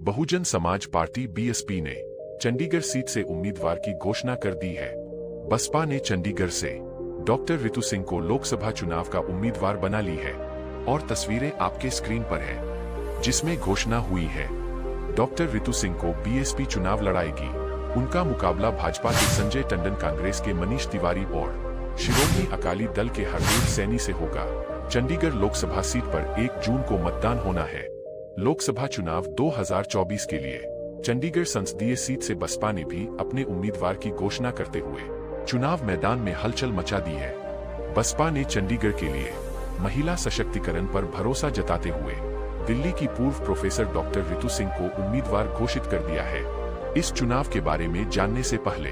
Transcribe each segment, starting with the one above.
Bahujan Samaj party BSP ने Chandigarh seat से उम्मीदवार की घोषणा कर दी है। बसपा ने चंडीगढ़ से डॉक्टर रितु सिंह को लोकसभा चुनाव का उम्मीदवार बना ली है और तस्वीरें आपके स्क्रीन पर है, जिसमें घोषणा हुई है। डॉक्टर रितु सिंह को बीएसपी चुनाव लड़ाएगी। उनका मुकाबला भाजपा के संजय टंडन, कांग्रेस के मनीष तिवारी और शिरोमणि अकाली दल के हरदीप सैनी से होगा। चंडीगढ़ लोकसभा सीट पर 1 जून को मतदान होना है। लोकसभा चुनाव 2024 के लिए चंडीगढ़ संसदीय सीट से बसपा ने भी अपने उम्मीदवार की घोषणा करते हुए चुनाव मैदान में हलचल मचा दी है। बसपा ने चंडीगढ़ के लिए महिला सशक्तिकरण पर भरोसा जताते हुए दिल्ली की पूर्व प्रोफेसर डॉक्टर रितु सिंह को उम्मीदवार घोषित कर दिया है। इस चुनाव के बारे में जानने से पहले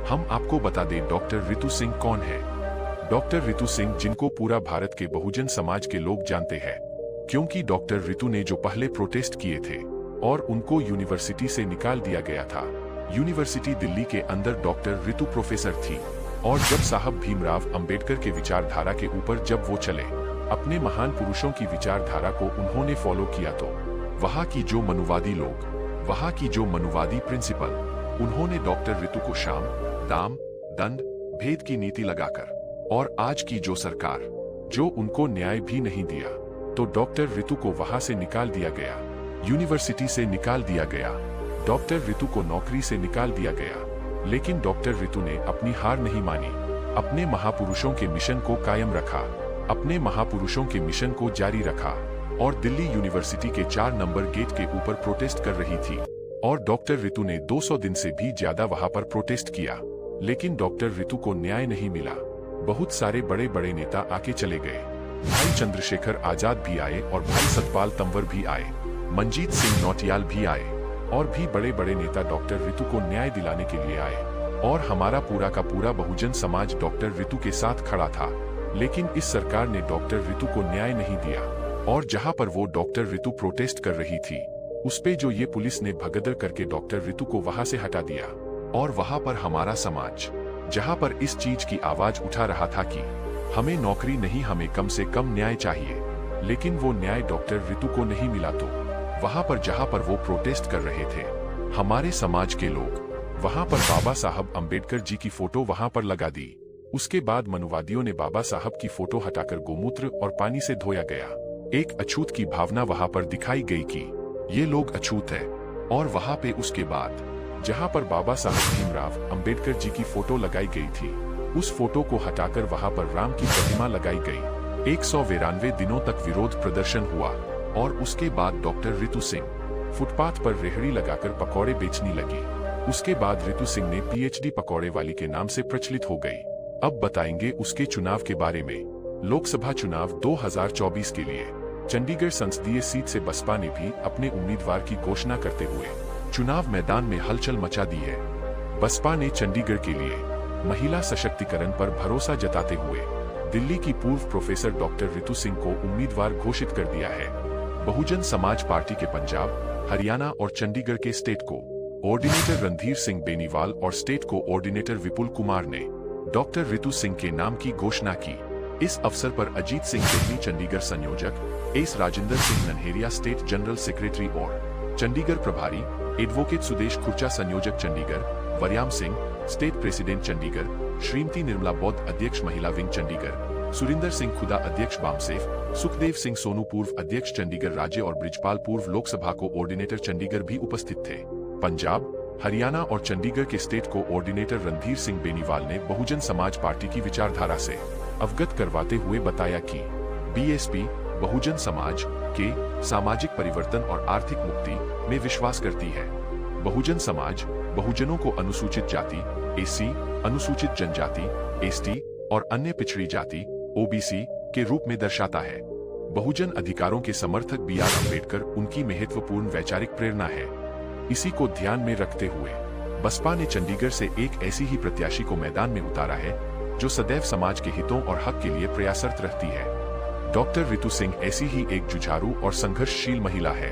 हम आपको बता दें डॉक्टर रितु सिंह कौन है। डॉक्टर रितु सिंह, जिनको पूरा भारत के बहुजन समाज के लोग जानते हैं, क्योंकि डॉक्टर रितु ने जो पहले प्रोटेस्ट किए थे और उनको यूनिवर्सिटी से निकाल दिया गया था। यूनिवर्सिटी दिल्ली के अंदर डॉक्टर रितु प्रोफेसर थी और जब साहब भीमराव अंबेडकर के विचारधारा के ऊपर जब वो चले, अपने महान पुरुषों की विचारधारा को उन्होंने फॉलो किया, तो वहाँ की जो मनुवादी लोग, वहाँ की जो मनुवादी प्रिंसिपल, उन्होंने डॉक्टर रितु को शाम, दाम, दंड, भेद की नीति लगाकर और आज की जो सरकार जो उनको न्याय भी नहीं दिया, तो डॉक्टर रितु को वहां से निकाल दिया गया, यूनिवर्सिटी से निकाल दिया गया, डॉक्टर रितु को नौकरी से निकाल दिया गया। लेकिन डॉक्टर रितु ने अपनी हार नहीं मानी, अपने महापुरुषों के मिशन को कायम रखा, अपने महापुरुषों के मिशन को जारी रखा और दिल्ली यूनिवर्सिटी के 4 नंबर गेट के ऊपर प्रोटेस्ट कर रही थी। और डॉक्टर रितु ने 200 दिन से भी ज्यादा वहां पर प्रोटेस्ट किया, लेकिन डॉक्टर रितु को न्याय नहीं मिला। बहुत सारे बड़े बड़े नेता आके चले गए, भाई चंद्रशेखर आजाद भी आए और भाई सतपाल तंवर भी आए, मंजीत सिंह नौटियाल भी आए और भी बड़े बड़े नेता डॉक्टर रितु को न्याय दिलाने के लिए आए और हमारा पूरा का पूरा बहुजन समाज डॉक्टर रितु के साथ खड़ा था। लेकिन इस सरकार ने डॉक्टर रितु को न्याय नहीं दिया और जहां पर वो डॉक्टर रितु प्रोटेस्ट कर रही थी, उस पे जो ये पुलिस ने भगदड़ करके डॉक्टर रितु को वहां से हटा दिया। और वहां पर हमारा समाज जहां पर इस चीज की आवाज उठा रहा था कि हमें नौकरी नहीं, हमें कम से कम न्याय चाहिए, लेकिन वो न्याय डॉक्टर रितु को नहीं मिला, तो वहां पर जहां पर वो प्रोटेस्ट कर रहे थे हमारे समाज के लोग, वहां पर बाबा साहब अंबेडकर जी की फोटो वहां पर लगा दी। उसके बाद मनुवादियों ने बाबा साहब की फोटो हटाकर गोमूत्र और पानी से धोया गया। एक अछूत की भावना वहां पर दिखाई गई कि ये लोग अछूत है। और वहां पे उसके बाद जहां पर बाबा साहब भीमराव अंबेडकर जी की फोटो लगाई गई थी, उस फोटो को हटाकर वहां पर राम की प्रतिमा लगाई गई। 192 दिनों तक विरोध प्रदर्शन हुआ और उसके बाद डॉक्टर रितु सिंह फुटपाथ पर रेहड़ी लगाकर पकौड़े बेचने लगी। उसके बाद रितु सिंह ने पीएचडी पकौड़े वाली के नाम से प्रचलित हो गई। अब बताएंगे उसके चुनाव के बारे में। लोकसभा चुनाव 2024 के लिए चंडीगढ़ संसदीय सीट से बसपा ने भी अपने उम्मीदवार की घोषणा करते हुए चुनाव मैदान में हलचल मचा दी है। बसपा ने चंडीगढ़ के लिए महिला सशक्तिकरण पर भरोसा जताते हुए दिल्ली की पूर्व प्रोफेसर डॉक्टर रितु सिंह को उम्मीदवार घोषित कर दिया है। बहुजन समाज पार्टी के पंजाब, हरियाणा और चंडीगढ़ के स्टेट कोऑर्डिनेटर रणधीर सिंह बेनीवाल और स्टेट कोऑर्डिनेटर विपुल कुमार ने डॉक्टर रितु सिंह के नाम की घोषणा की। इस अवसर पर अजीत सिंह चन्नी चंडीगढ़ संयोजक, S Rajendra Singh Nanheria state general secretary और चंडीगढ़ प्रभारी, एडवोकेट सुदेश खुर्चा संयोजक चंडीगढ़, वरयाम सिंह स्टेट प्रेसिडेंट चंडीगढ़, श्रीमती निर्मला बौद्ध अध्यक्ष महिला विंग चंडीगढ़, सुरिंदर सिंह खुदा अध्यक्ष बामसेफ, सुखदेव सिंह सोनू पूर्व अध्यक्ष चंडीगढ़ राज्य और ब्रिजपाल पूर्व लोकसभा कोऑर्डिनेटर चंडीगढ़ भी उपस्थित थे। पंजाब, हरियाणा और चंडीगढ़ के स्टेट कोऑर्डिनेटर रणधीर सिंह बेनीवाल ने बहुजन समाज पार्टी की विचारधारा से अवगत करवाते हुए बताया कि बीएसपी बहुजन समाज के सामाजिक परिवर्तन और आर्थिक मुक्ति में विश्वास करती है। बहुजन समाज बहुजनों को अनुसूचित जाति, एससी, अनुसूचित जनजाति, एसटी और अन्य पिछड़ी जाति, ओबीसी के रूप में दर्शाता है। बहुजन अधिकारों के समर्थक BR अम्बेडकर उनकी महत्वपूर्ण वैचारिक प्रेरणा है। इसी को ध्यान में रखते हुए बसपा ने चंडीगढ़ से एक ऐसी ही प्रत्याशी को मैदान में उतारा है जो सदैव समाज के हितों और हक के लिए प्रयासरत रहती है। डॉक्टर रितु सिंह ऐसी ही एक जुझारू और संघर्षशील महिला है,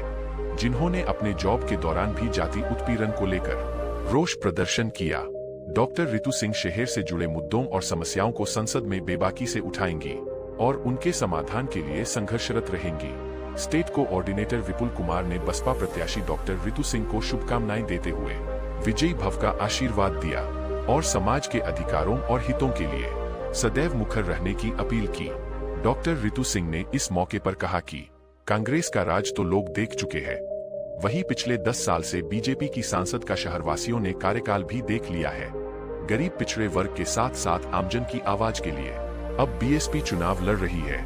जिन्होंने अपने जॉब के दौरान भी जाति उत्पीड़न को लेकर रोष प्रदर्शन किया। डॉक्टर रितु सिंह शहर से जुड़े मुद्दों और समस्याओं को संसद में बेबाकी से उठाएंगी और उनके समाधान के लिए संघर्षरत रहेंगी। स्टेट कोऑर्डिनेटर विपुल कुमार ने बसपा प्रत्याशी डॉक्टर रितु सिंह को शुभकामनाएं देते हुए विजयी भव का आशीर्वाद दिया और समाज के अधिकारों और हितों के लिए सदैव मुखर रहने की अपील की। डॉक्टर रितु सिंह ने इस मौके पर कहा कि कांग्रेस का राज तो लोग देख चुके हैं, वहीं पिछले 10 साल से बीजेपी की सांसद का शहरवासियों ने कार्यकाल भी देख लिया है। गरीब पिछड़े वर्ग के साथ साथ आमजन की आवाज के लिए अब बीएसपी चुनाव लड़ रही है।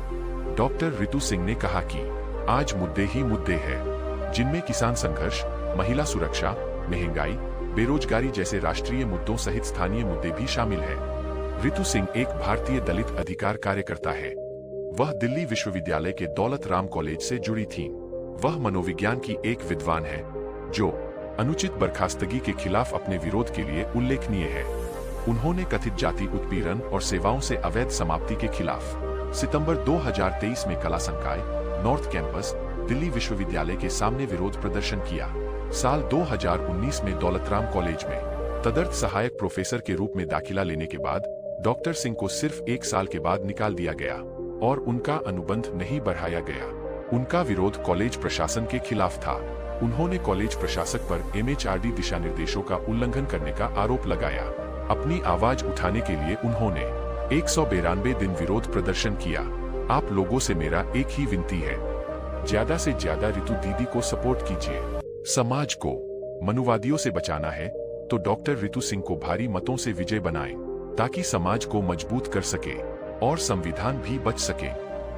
डॉक्टर रितु सिंह ने कहा कि आज मुद्दे ही मुद्दे हैं, जिनमें किसान संघर्ष, महिला सुरक्षा, महंगाई, बेरोजगारी जैसे राष्ट्रीय मुद्दों सहित स्थानीय मुद्दे भी शामिल हैं। रितु सिंह एक भारतीय दलित अधिकार कार्यकर्ता है। वह दिल्ली विश्वविद्यालय के दौलत राम कॉलेज से जुड़ी थीं। वह मनोविज्ञान की एक विद्वान है, जो अनुचित बर्खास्तगी के खिलाफ अपने विरोध के लिए उल्लेखनीय है। उन्होंने कथित जाति उत्पीड़न और सेवाओं से अवैध समाप्ति के खिलाफ सितंबर 2023 में कला संकाय, नॉर्थ कैंपस, दिल्ली विश्वविद्यालय के सामने विरोध प्रदर्शन किया। साल 2019 में दौलतराम कॉलेज में तदर्थ सहायक प्रोफेसर के रूप में दाखिला लेने के बाद डॉक्टर सिंह को सिर्फ 1 साल के बाद निकाल दिया गया और उनका अनुबंध नहीं बढ़ाया गया। उनका विरोध कॉलेज प्रशासन के खिलाफ था। उन्होंने कॉलेज प्रशासक पर एमएचआरडी दिशा निर्देशों का उल्लंघन करने का आरोप लगाया। अपनी आवाज उठाने के लिए उन्होंने 192 दिन विरोध प्रदर्शन किया। आप लोगों से मेरा एक ही विनती है, ज्यादा से ज्यादा रितु दीदी को सपोर्ट कीजिए। समाज को मनुवादियों से बचाना है तो डॉक्टर रितु सिंह को भारी मतों से विजय बनाएं, ताकि समाज को मजबूत कर सके और संविधान भी बच सके।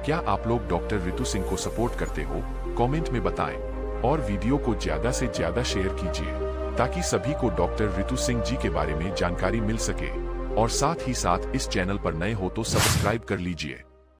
क्या आप लोग डॉक्टर रितु सिंह को सपोर्ट करते हो? कमेंट में बताएं और वीडियो को ज्यादा से ज्यादा शेयर कीजिए, ताकि सभी को डॉक्टर रितु सिंह जी के बारे में जानकारी मिल सके। और साथ ही साथ इस चैनल पर नए हो तो सब्सक्राइब कर लीजिए।